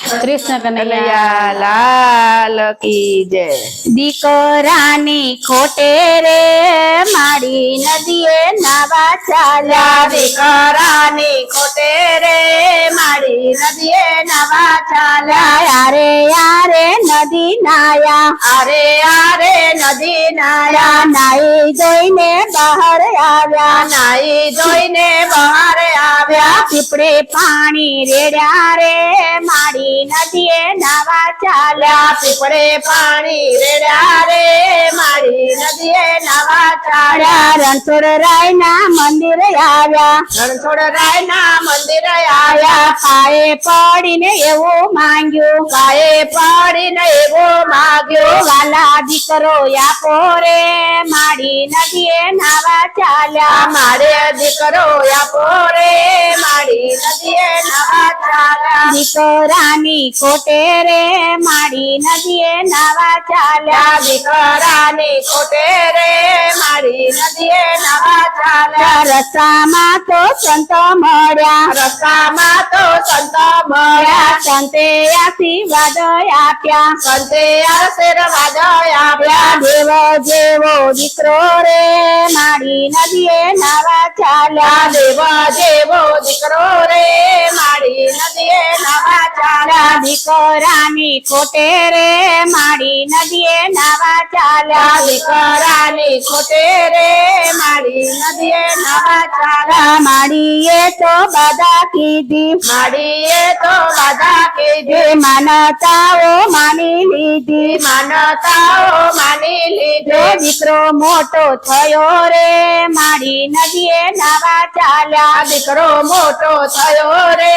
કૃષ્ણ કનૈયા કનૈયા લાલ કી જય। દીકરાની ખોટે રે માડી નદીએ નાવા ચાલ્યા। દીકરાની ખોટે રે માડી નદીએ નાવા ચાલ્યા। યારે યારે નદી નાયા, આરે આરે નદી નાયા। નાઈ જોઈને બહાર આવ્યા, નાઈ જોઈને બહાર આવ્યા। પીપળે પાણી રેડ્યા રે માડી નદીએ નાવા ચાલ્યા। પીપળે પાણી રેડ્યા રે માડી નદીએ નાવા ચાલ્યા। રણછોડરાય ના મંદિર આવ્યા, રણછોડરાય ના મંદિર આવ્યા। પાયે પડીને એવું માંગ્યું, પાયે પડીને એવું માગ્યું। વાલા દીકરો આપો રે માડી નદીએ નાવા ચાલ્યા। મારે દીકરો આપો રે માડી નદીએ નાવા ચાલ્યા। દીકરાની ખોટે રે માડી નદીએ નાવા ચાલ્યા। દીકરાની ખોટે રે માડી નદીએ નાવા ચાલ્યા। રસ્તામાં તો સંત મળ્યા, રસ્તામાં તો સંત મળ્યા। સંતે આશીર્વાદ આપ્યા, સંતે આશીર્વાદ આપ્યા। દેવ જેવો દીકરો રે માડી નદીએ નાવા ચાલ્યા। દેવ જેવો દીકરો રે માડી નદીએ નાવા ચાલ્યા। દીકરાની ખોટે રે માડી નદીએ નાવા ચાલ્યા। દીકરાની ખોટે રે માડી નદીએ નાવા ચાલ્યા। માડીએ તો બાધા કીધી, માડીએ તો બાધા કીધી। માનતાઓ માની લીધી, માનતાઓ માની લીધી। દીકરો મોટો થયો રે માડી નદીએ નાવા ચાલ્યા। દીકરો મોટો થયો રે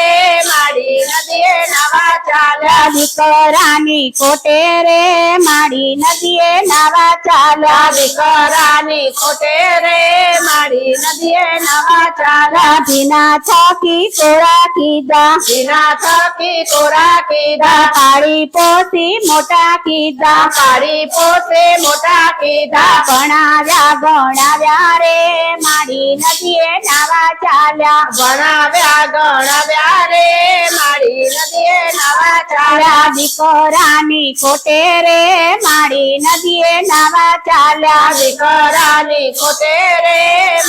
માડી નદીએ નાવા ચાલ્યા। દીકરાની ખોટે રે માડી નદીએ નાવા ચાલ્યા। દીકરાની ખોટે રે માડી નદીએ નાવા ચાલ્યા। ભીના થકી કોરા કીધા, વિના થકી કોરા કીધા। પાડી પોસી મોટા કીધા, પાડી પોસે મોટા કીધા। ભણાવ્યા ગણાવ્યા રે માડી નદીએ નાવા ચાલ્યા। ભણાવ્યા ગણાવ્યા રે માડી નદીએ નાવા ચાલ્યા। દીકરાની ખોટે રે માડી નદીએ નાવા ચાલ્યા। દીકરાની ખોટે રે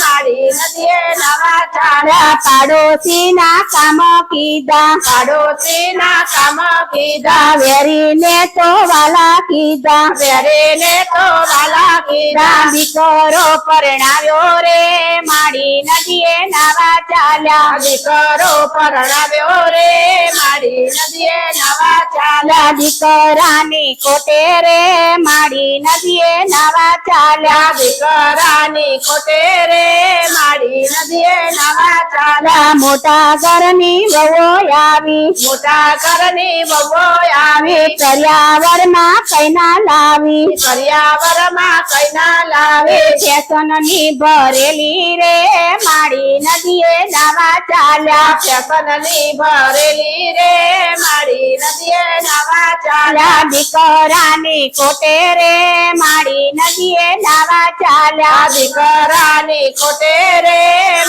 માડી નદીએ નાવા ચાલ્યા। પાડોશીના કામ કીધા, પાડોશીના કામ કીધા। વેરીને તો વાલા કીધા, વેરીને તો વાલા કીધા। દીકરો પરણાવ્યો રે માડી નદીએ નાવા ચાલ્યા। દીકરો પરણાવ્યો રે માડી નદીએ નાવા ચાલ્યા। દીકરાની ખોટે રે માડી નદીએ નાવા ચાલ્યા। દીકરાની ખોટે રે માડી નદીએ નાવા ચાલ્યા। મોટા ઘરની વહુ આવી, મોટા ઘરની વહુ આવી। કર્યાવરમાં કૈના લાવી, કર્યાવરમાં કૈના લાવી। ફેશનની ભરેલી રે માડી નદીએ નાવા ચાલ્યા। ફેશનની ભરેલી રે માડી નદીએ નાવા ચાલ્યા। દીકરાની ખોટે રે માડી નદીએ નાવા ચાલ્યા। દીકરાની ખોટે રે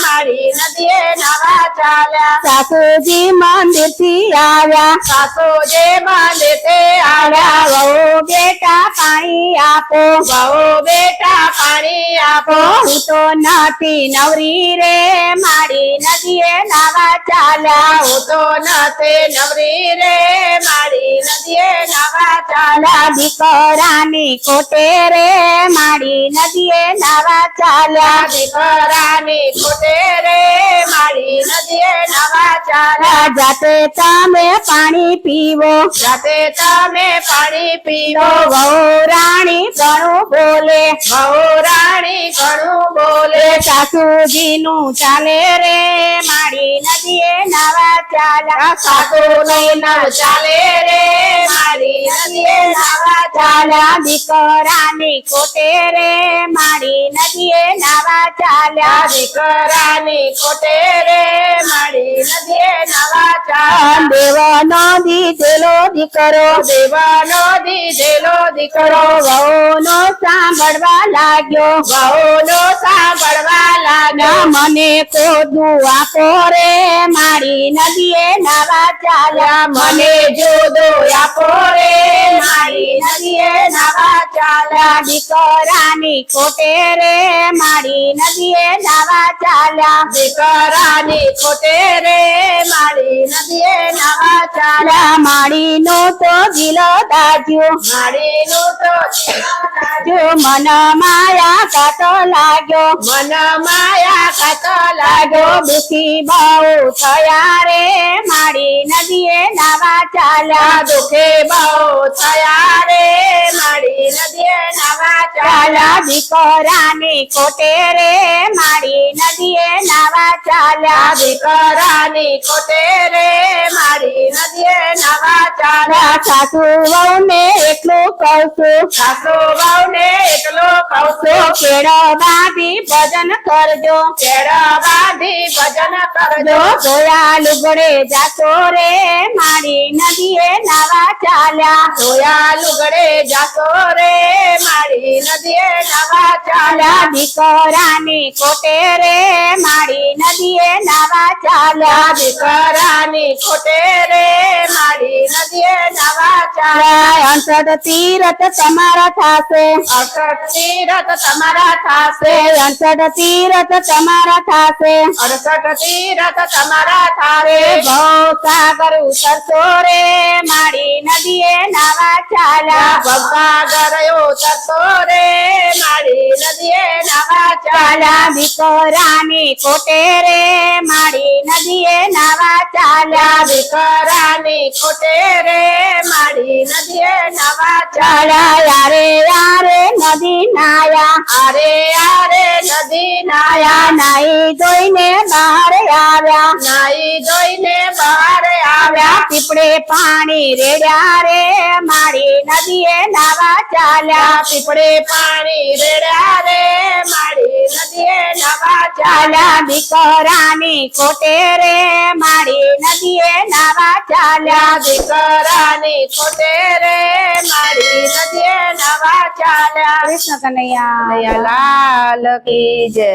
માડી નદીએ નાવા ચાલ્યા। સાસુજી મંદિર થી આવ્યા, સાસુ જે મંદિરે આવ્યા। વહુ બેટા પાણી આપો, વહુ બેટા પાણી આપો। હું તો નથી નવરી રે માડી નદીએ નાવા ચાલ્યા। હું તો નથી નવરી રે માડી નદીએ નાવા ચાલ્યા। દીકરાની ખોટે રે માડી નદીએ નાવા ચાલ્યા। દીકરાની ખોટે રે માડી નદીએ નાવા ચાલ્યા। જાતે તમે પાણી પીવો, જાતે તમે પાણી પીવો। વહુ રાણી ઘણું બોલે, વહુ રાણી ઘણું બોલે। સાસુજીનું ચાલે રે માડી નદીએ નાવા ચાલ્યા। સાસુ લઈને ચાલે રે માડી નદીએ નાવા ચાલ્યા। દીકરાની ખોટે રે માડી નદીએ નાવા ચાલ્યા। દીકરાની ખોટે રે માડી નદીએ નાવા ચાલ્યા। દેવનો દી દીધેલો દીકરો દેવનો દીધેલો દીકરો વહુનો સાંભળવા લાગ્યો વહુનો સાંભળવા લાગ્યો મને કોદું આપો રે મારી નદીએ નાવા ચાલ્યા મને જુદો આપો રે મારી નદીએ નાવા ચાલ્યા દીકરાની ખોટે રે મારી નદીએ નાવા ચાલ્યા દીકરાની ખોટે રે મારી નદીએ નાવા ચાલ્યા માળીનો તો દિલ દાજ્યો મારીનું તો જો મન માયા કાતો લાગ્યો મન માયા ખાતો લાગ્યો લાગ્યો દુખી બહુ થયા રે મારી નદીએ નાવા ચાલ્યા દુખે બહુ થયા રે મારી નદીએ નાવા ચાલ્યા દીકરાની ખોટે રે મારી નદીએ નાવા ચાલ્યા દીકરાની ખોટે રે મારી નદીએ નાવા ચાલ્યા સાસુ વહુને એટલું કહું છું સાસુ વહુને એકલો કહું છું કેળો બાંધી ભજન કરજો કેળા બાંધી ભજન કરજો જોયા લુગડે જાતો રે મારી નદીએ નાવા ચાલ્યા ધોયા લુગડે જાતો રે મારી નદીએ નાવા ચાલ્યા દીકરાની ખોટે રે મારી નદીએ નાવા ચાલ્યા દીકરાની ખોટે રે મારી નદીએ નાવા ચાલ્યા અંતર તીરથ તમારા થાશે અષઠ તીરથ તમારા થાશે અંતર તીરથ તમારા થાશે 68 તીરથ તમારા થારે ભવ સાગર ઉતરશો રે મારી નદીએ નાવા ચાલ્યા ભવસાગર ઉતરતો રે મારી નદીએ નાવા ચાલ્યા ચાલ્યા દીકરાની ખોટે રે મારી નદીએ નાવા ચાલ્યા દીકરાની ખોટે રે મારી નદીએ નાવા ચાલ્યા ચાલ્યા યારે નદી નાયા આરે આરે નદી નાયા નાઈ ધોઈને બહાર આવ્યા નાઈ ધોઈને બહાર આવ્યા આવ્યા પીપળે પાણી રેડ્યા રે મારી નદીએ નાવા ચાલ્યા પીપળે પાણી રેડ્યા રે મારી નદીએ નાવા ચાલ્યા ચાલ્યા દીકરાની ખોટે રે મારી નદીએ નાવા ચાલ્યા દીકરાની ખોટે રે મારી નદીએ નાવા ચાલ્યા કૃષ્ણ કનૈયા લાલ કી જય